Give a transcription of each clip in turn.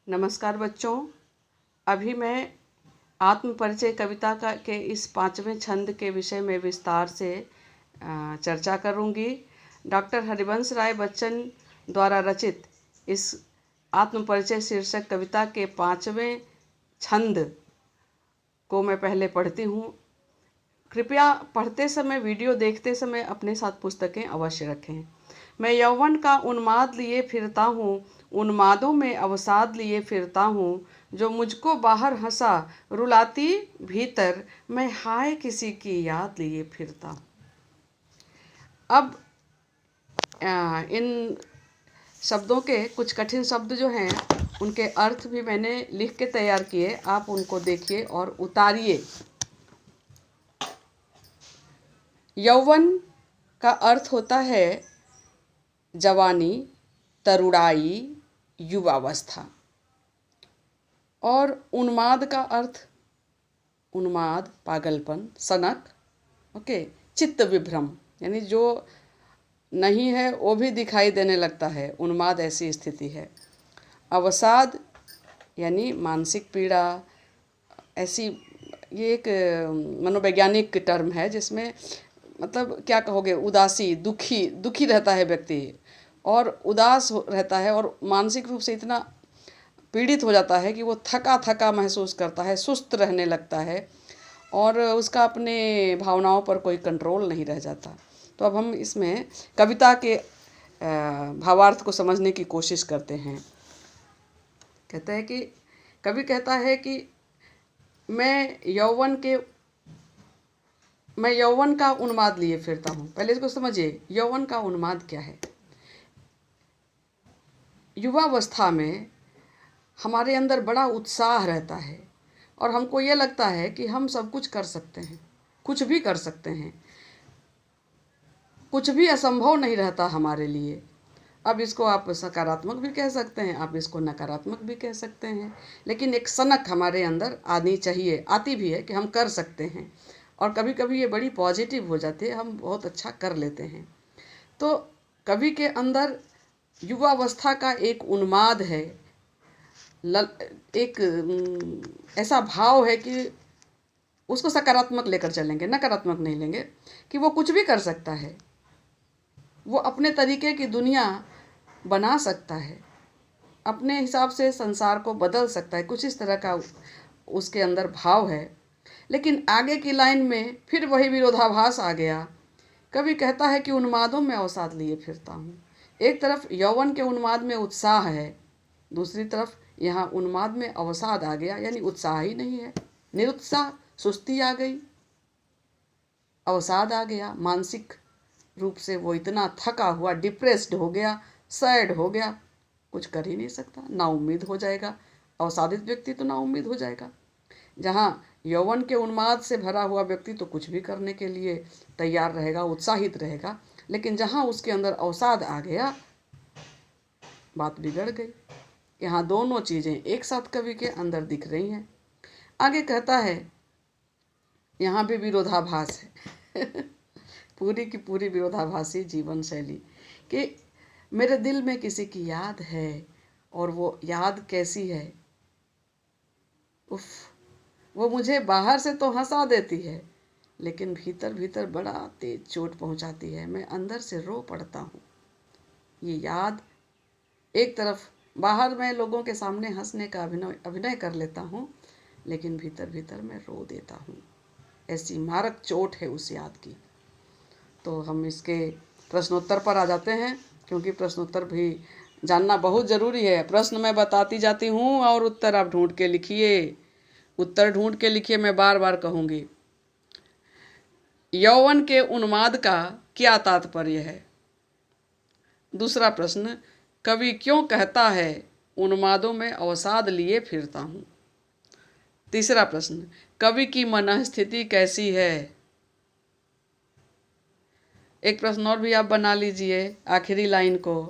नमस्कार बच्चों। अभी मैं आत्मपरिचय कविता के इस 5वें छंद के विषय में विस्तार से चर्चा करूंगी। डॉक्टर हरिवंश राय बच्चन द्वारा रचित इस आत्मपरिचय शीर्षक कविता के 5वें छंद को मैं पहले पढ़ती हूँ। कृपया पढ़ते समय, वीडियो देखते समय अपने साथ पुस्तकें अवश्य रखें। मैं यौवन का उन्माद लिए फिरता हूँ, उन्मादों में अवसाद लिए फिरता हूँ। जो मुझको बाहर हंसा रुलाती भीतर, मैं हाय किसी की याद लिए फिरता हूँ। अब इन शब्दों के कुछ कठिन शब्द जो हैं उनके अर्थ भी मैंने लिख के तैयार किए, आप उनको देखिए और उतारिए। यौवन का अर्थ होता है जवानी, तरुणाई, युवावस्था। और उन्माद का अर्थ उन्माद, पागलपन, सनक, ओके, चित्त विभ्रम, यानी जो नहीं है वो भी दिखाई देने लगता है, उन्माद ऐसी स्थिति है। अवसाद यानी मानसिक पीड़ा, ऐसी ये एक मनोवैज्ञानिक टर्म है जिसमें मतलब क्या कहोगे, उदासी, दुखी रहता है व्यक्ति और उदास रहता है और मानसिक रूप से इतना पीड़ित हो जाता है कि वो थका थका महसूस करता है, सुस्त रहने लगता है और उसका अपने भावनाओं पर कोई कंट्रोल नहीं रह जाता। तो अब हम इसमें कविता के भावार्थ को समझने की कोशिश करते हैं। कहते हैं कि कवि कहता है कि मैं यौवन का उन्माद लिए फिरता हूँ। पहले इसको समझिए, यौवन का उन्माद क्या है। युवावस्था में हमारे अंदर बड़ा उत्साह रहता है और हमको ये लगता है कि हम सब कुछ कर सकते हैं, कुछ भी कर सकते हैं, कुछ भी असंभव नहीं रहता हमारे लिए। अब इसको आप सकारात्मक भी कह सकते हैं, आप इसको नकारात्मक भी कह सकते हैं, लेकिन एक सनक हमारे अंदर आनी चाहिए, आती भी है कि हम कर सकते हैं और कभी कभी ये बड़ी पॉजिटिव हो जाती है, हम बहुत अच्छा कर लेते हैं। तो कवि के अंदर युवावस्था का एक उन्माद है, एक ऐसा भाव है कि उसको सकारात्मक लेकर चलेंगे, नकारात्मक नहीं लेंगे, कि वो कुछ भी कर सकता है, वो अपने तरीके की दुनिया बना सकता है, अपने हिसाब से संसार को बदल सकता है, कुछ इस तरह का उसके अंदर भाव है। लेकिन आगे की लाइन में फिर वही विरोधाभास आ गया। कवि कहता है कि उन्मादों में अवसाद लिए फिरता हूँ। एक तरफ यौवन के उन्माद में उत्साह है, दूसरी तरफ यहाँ उन्माद में अवसाद आ गया, यानी उत्साह ही नहीं है, निरुत्साह, सुस्ती आ गई, अवसाद आ गया। मानसिक रूप से वो इतना थका हुआ, डिप्रेस्ड हो गया, सैड हो गया, कुछ कर ही नहीं सकता, नाउम्मीद हो जाएगा। अवसादित व्यक्ति तो नाउम्मीद हो जाएगा। जहाँ यौवन के उन्माद से भरा हुआ व्यक्ति तो कुछ भी करने के लिए तैयार रहेगा, उत्साहित रहेगा, लेकिन जहाँ उसके अंदर अवसाद आ गया, बात बिगड़ गई। यहाँ दोनों चीज़ें एक साथ कवि के अंदर दिख रही हैं। आगे कहता है, यहाँ भी विरोधाभास है पूरी की पूरी विरोधाभासी जीवन शैली, कि मेरे दिल में किसी की याद है और वो याद कैसी है, उफ, वो मुझे बाहर से तो हंसा देती है लेकिन भीतर भीतर बड़ा तेज चोट पहुंचाती है, मैं अंदर से रो पड़ता हूँ। ये याद, एक तरफ बाहर मैं लोगों के सामने हंसने का अभिनय कर लेता हूँ, लेकिन भीतर भीतर मैं रो देता हूँ। ऐसी मारक चोट है उस याद की। तो हम इसके प्रश्नोत्तर पर आ जाते हैं, क्योंकि प्रश्नोत्तर भी जानना बहुत ज़रूरी है। प्रश्न मैं बताती जाती हूँ और उत्तर आप ढूंढ के लिखिए, उत्तर ढूंढ के लिखिए, मैं बार बार कहूँगी। यौवन के उन्माद का क्या तात्पर्य है? दूसरा प्रश्न, कवि क्यों कहता है उन्मादों में अवसाद लिए फिरता हूँ? तीसरा प्रश्न, कवि की मनःस्थिति कैसी है? एक प्रश्न और भी आप बना लीजिए आखिरी लाइन को,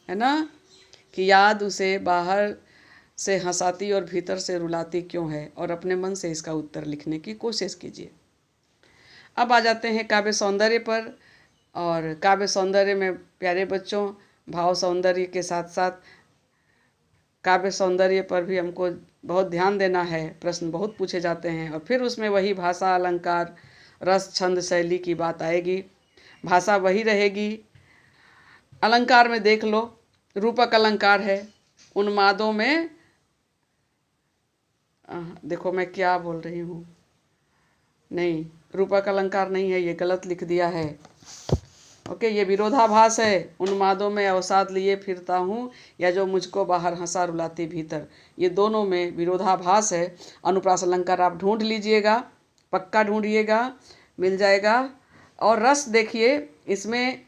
है ना, कि याद उसे बाहर से हंसाती और भीतर से रुलाती क्यों है, और अपने मन से इसका उत्तर लिखने की कोशिश कीजिए। अब आ जाते हैं काव्य सौंदर्य पर। और काव्य सौंदर्य में प्यारे बच्चों, भाव सौंदर्य के साथ साथ काव्य सौंदर्य पर भी हमको बहुत ध्यान देना है। प्रश्न बहुत पूछे जाते हैं और फिर उसमें वही भाषा, अलंकार, रस, छंद, शैली की बात आएगी। भाषा वही रहेगी। अलंकार में देख लो, रूपक अलंकार है। उन्मादों में देखो मैं क्या बोल रही हूँ, नहीं, रूपक अलंकार नहीं है, ये गलत लिख दिया है। ओके, ये विरोधाभास है। उन्मादों में अवसाद लिए फिरता हूँ, या जो मुझको बाहर हंसा रुलाती भीतर, ये दोनों में विरोधाभास है। अनुप्रास अलंकार आप ढूंढ लीजिएगा, पक्का ढूंढिएगा, मिल जाएगा। और रस देखिए, इसमें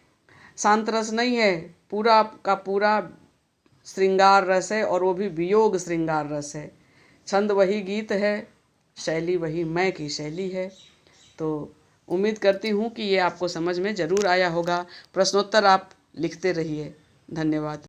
शांत रस नहीं है, पूरा का पूरा श्रृंगार रस है, और वो भी वियोग श्रृंगार रस है। छंद वही गीत है, शैली वही मैं की शैली है। तो उम्मीद करती हूँ कि ये आपको समझ में ज़रूर आया होगा। प्रश्नोत्तर आप लिखते रहिए। धन्यवाद।